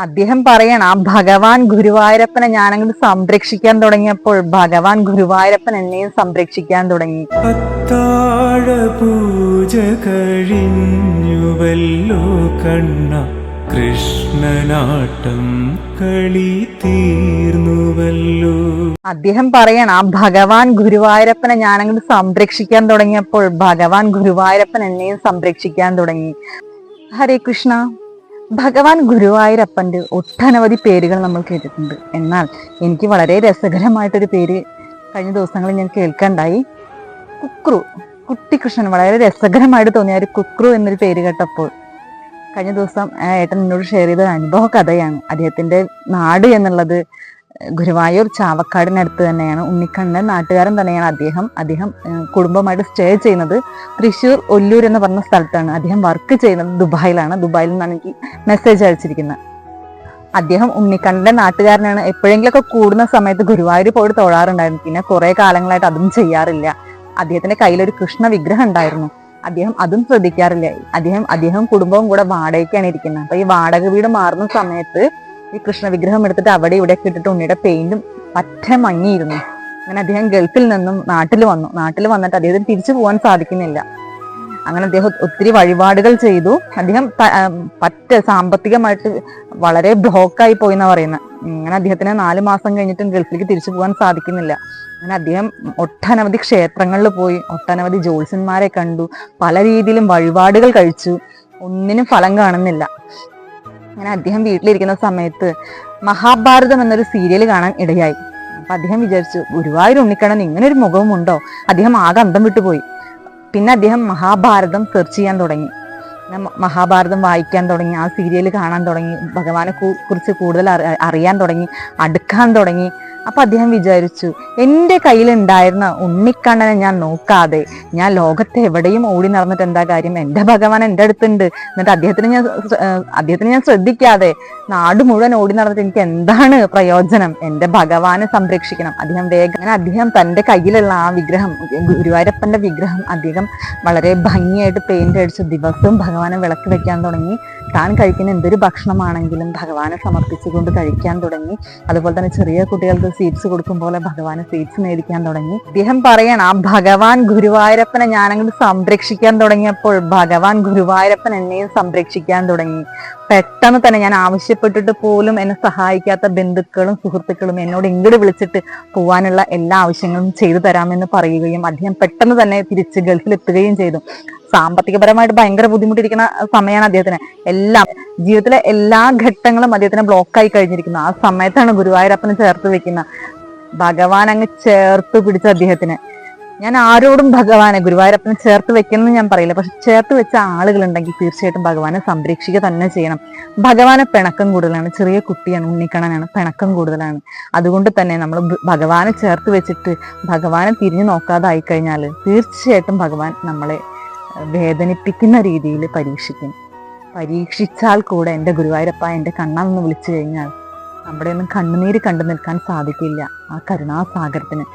അദ്ദേഹം പറയണം, ആ ഭഗവാൻ ഗുരുവായൂരപ്പനെ ഞാനങ്ങോട്ട് സംരക്ഷിക്കാൻ തുടങ്ങിയപ്പോൾ ഭഗവാൻ ഗുരുവായൂരപ്പൻ എന്നെയും സംരക്ഷിക്കാൻ തുടങ്ങി. അത്താഴ പൂജ കഴിഞ്ഞുവല്ലോ കണ്ണ, കൃഷ്ണനാട്ടം കളി തീർന്നുവല്ലോ. അദ്ദേഹം പറയണം, ആ ഭഗവാൻ ഗുരുവായൂരപ്പനെ ഞാനങ്ങോട്ട് സംരക്ഷിക്കാൻ തുടങ്ങിയപ്പോൾ ഭഗവാൻ ഗുരുവായൂരപ്പൻ എന്നെയും സംരക്ഷിക്കാൻ തുടങ്ങി. ഹരേ കൃഷ്ണ. ഭഗവാൻ ഗുരുവായൂരപ്പന്റെ ഒട്ടനവധി പേരുകൾ നമ്മൾ കേട്ടിട്ടുണ്ട്. എന്നാൽ എനിക്ക് വളരെ രസകരമായിട്ടൊരു പേര് കഴിഞ്ഞ ദിവസങ്ങളിൽ ഞാൻ കേൾക്കണ്ടായി. കുക്രു. കുട്ടിക്കൃഷ്ണൻ. വളരെ രസകരമായിട്ട് തോന്നിയ ഒരു കുക്രു എന്നൊരു പേര് കേട്ടപ്പോൾ കഴിഞ്ഞ ദിവസം ഏട്ടൻ എന്നോട് ഷെയർ ചെയ്ത അനുഭവ കഥയാണ്. അദ്ദേഹത്തിന്റെ നാട് എന്നുള്ളത് ഗുരുവായൂർ ചാവക്കാടിനടുത്ത് തന്നെയാണ്. ഉണ്ണിക്കണ്ണൻ നാട്ടുകാരൻ തന്നെയാണ് അദ്ദേഹം കുടുംബമായിട്ട് സ്റ്റേ ചെയ്യുന്നത് തൃശ്ശൂർ ഒല്ലൂർ എന്ന് പറഞ്ഞ സ്ഥലത്താണ്. അദ്ദേഹം വർക്ക് ചെയ്യുന്നത് ദുബായിലാണ്. ദുബായിൽ നിന്നാണ് എനിക്ക് മെസ്സേജ് അയച്ചിരിക്കുന്നത്. അദ്ദേഹം ഉണ്ണിക്കണ്ണന്റെ നാട്ടുകാരനാണ്. എപ്പോഴെങ്കിലൊക്കെ കൂടുന്ന സമയത്ത് ഗുരുവായൂർ പോയിട്ട് തൊഴാറുണ്ടായിരുന്നു. പിന്നെ കുറെ കാലങ്ങളായിട്ട് അതും ചെയ്യാറില്ല. അദ്ദേഹത്തിന്റെ കയ്യിലൊരു കൃഷ്ണ വിഗ്രഹം ഉണ്ടായിരുന്നു. അദ്ദേഹം അതും ശ്രദ്ധിക്കാറില്ല. അദ്ദേഹം കുടുംബവും കൂടെ വാടകയ്ക്കാണ് ഇരിക്കുന്നത്. അപ്പൊ ഈ വാടക വീട് മാറുന്ന സമയത്ത് ഈ കൃഷ്ണ വിഗ്രഹം എടുത്തിട്ട് അവിടെ ഇവിടെയൊക്കെ ഇട്ടിട്ട് ഉണ്ണിയുടെ പെയിന്റും പറ്റ മങ്ങിയിരുന്നു. അങ്ങനെ അദ്ദേഹം ഗൾഫിൽ നിന്നും നാട്ടിൽ വന്നിട്ട് അദ്ദേഹത്തിന് തിരിച്ചു പോകാൻ സാധിക്കുന്നില്ല. അങ്ങനെ അദ്ദേഹം ഒത്തിരി വഴിപാടുകൾ ചെയ്തു. അദ്ദേഹം സാമ്പത്തികമായിട്ട് വളരെ ബ്ലോക്കായി പോയി എന്നാ പറയുന്നത്. അങ്ങനെ അദ്ദേഹത്തിന് 4 മാസം കഴിഞ്ഞിട്ടും ഗൾഫിലേക്ക് തിരിച്ചു പോകാൻ സാധിക്കുന്നില്ല. അങ്ങനെ അദ്ദേഹം ഒട്ടനവധി ക്ഷേത്രങ്ങളിൽ പോയി, ഒട്ടനവധി ജ്യോത്സ്യന്മാരെ കണ്ടു, പല രീതിയിലും വഴിപാടുകൾ കഴിച്ചു. ഒന്നിനും ഫലം കാണുന്നില്ല. അങ്ങനെ അദ്ദേഹം വീട്ടിലിരിക്കുന്ന സമയത്ത് മഹാഭാരതം എന്നൊരു സീരിയൽ കാണാൻ ഇടയായി. അപ്പൊ അദ്ദേഹം വിചാരിച്ചു, ഗുരുവായൂർ ഉണ്ണിക്കണ്ണൻ ഇങ്ങനെ ഒരു മുഖവും ഉണ്ടോ? അദ്ദേഹം ആകെ അന്തം വിട്ടുപോയി. പിന്നെ അദ്ദേഹം മഹാഭാരതം സെർച്ച് ചെയ്യാൻ തുടങ്ങി. മഹാഭാരതം വായിക്കാൻ തുടങ്ങി, ആ സീരിയൽ കാണാൻ തുടങ്ങി, ഭഗവാനെ കുറിച്ച് കൂടുതൽ അറിയാൻ തുടങ്ങി, അടുക്കാൻ തുടങ്ങി. അപ്പൊ അദ്ദേഹം വിചാരിച്ചു, എൻ്റെ കയ്യിലുണ്ടായിരുന്ന ഉണ്ണിക്കണ്ണനെ ഞാൻ നോക്കാതെ ഞാൻ ലോകത്തെ എവിടെയും ഓടി നടന്നിട്ട് എന്താ കാര്യം? എൻ്റെ ഭഗവാൻ എൻ്റെ അടുത്തുണ്ട്. എന്നിട്ട് അദ്ദേഹത്തിന് ഞാൻ ശ്രദ്ധിക്കാതെ നാട് മുഴുവൻ ഓടി നടന്നിട്ട് എനിക്ക് എന്താണ് പ്രയോജനം? എൻ്റെ ഭഗവാനെ സംരക്ഷിക്കണം. അദ്ദേഹം തൻ്റെ കയ്യിലുള്ള ആ വിഗ്രഹം, ഗുരുവായൂരപ്പന്റെ വിഗ്രഹം അദ്ദേഹം വളരെ ഭംഗിയായിട്ട് പെയിന്റ് അടിച്ച് ദിവസവും ഭഗവാനെ വിളക്ക് വെക്കാൻ തുടങ്ങി. താൻ കഴിക്കുന്ന എന്തൊരു ഭക്ഷണമാണെങ്കിലും ഭഗവാനെ സമർപ്പിച്ചുകൊണ്ട് കഴിക്കാൻ തുടങ്ങി. അതുപോലെ തന്നെ ചെറിയ കുട്ടികൾക്ക് സ്വീറ്റ്സ് കൊടുക്കും പോലെ ഭഗവാന് സ്വീറ്റ്സ് മേടിക്കാൻ തുടങ്ങി. അദ്ദേഹം പറയണം, ആ ഭഗവാൻ ഗുരുവായൂരപ്പനെ ഞാനങ്ങോട്ട് സംരക്ഷിക്കാൻ തുടങ്ങിയപ്പോൾ ഭഗവാൻ ഗുരുവായൂരപ്പൻ എന്നെയും സംരക്ഷിക്കാൻ തുടങ്ങി. പെട്ടെന്ന് തന്നെ ഞാൻ ആവശ്യപ്പെട്ടിട്ട് പോലും എന്നെ സഹായിക്കാത്ത ബന്ധുക്കളും സുഹൃത്തുക്കളും എന്നോട് ഇങ്ങോട്ട് വിളിച്ചിട്ട് പോകാനുള്ള എല്ലാ ആവശ്യങ്ങളും ചെയ്തു തരാമെന്ന് പറയുകയും അദ്ദേഹം പെട്ടെന്ന് തന്നെ തിരിച്ച് ഗൾഫിൽ എത്തുകയും ചെയ്തു. സാമ്പത്തികപരമായിട്ട് ഭയങ്കര ബുദ്ധിമുട്ടിരിക്കുന്ന സമയമാണ് അദ്ദേഹത്തിന്. ജീവിതത്തിലെ എല്ലാ ഘട്ടങ്ങളും അദ്ദേഹത്തിന് ബ്ലോക്കായി കഴിഞ്ഞിരിക്കുന്നു. ആ സമയത്താണ് ഗുരുവായൂരപ്പനെ ചേർത്ത് വെക്കുന്ന ഭഗവാൻ അങ്ങ് ചേർത്ത് പിടിച്ച അദ്ദേഹത്തിന്. ഞാൻ ആരോടും ഭഗവാനെ ഗുരുവായൂരപ്പനെ ചേർത്ത് വെക്കണമെന്ന് ഞാൻ പറയില്ല. പക്ഷെ ചേർത്ത് വെച്ച ആളുകളുണ്ടെങ്കിൽ തീർച്ചയായിട്ടും ഭഗവാനെ സംരക്ഷിക്കുക തന്നെ ചെയ്യണം. ഭഗവാനെ പിണക്കം കൂടുതലാണ്. ചെറിയ കുട്ടിയാണ്, ഉണ്ണിക്കണ്ണനാണ്, പിണക്കം കൂടുതലാണ്. അതുകൊണ്ട് തന്നെ നമ്മൾ ഭഗവാനെ ചേർത്ത് വെച്ചിട്ട് ഭഗവാനെ തിരിഞ്ഞു നോക്കാതായി കഴിഞ്ഞാൽ തീർച്ചയായിട്ടും ഭഗവാൻ നമ്മളെ വേദനിപ്പിക്കുന്ന രീതിയിൽ പരീക്ഷിച്ചാൽ കൂടെ എൻ്റെ ഗുരുവായൂരപ്പ, എൻ്റെ കണ്ണാന്ന് വിളിച്ചു കഴിഞ്ഞാൽ നമ്മുടെ ഒന്നും കണ്ണുനീര് കണ്ടു നിൽക്കാൻ സാധിക്കില്ല ആ കരുണാസാഗരത്തിന്.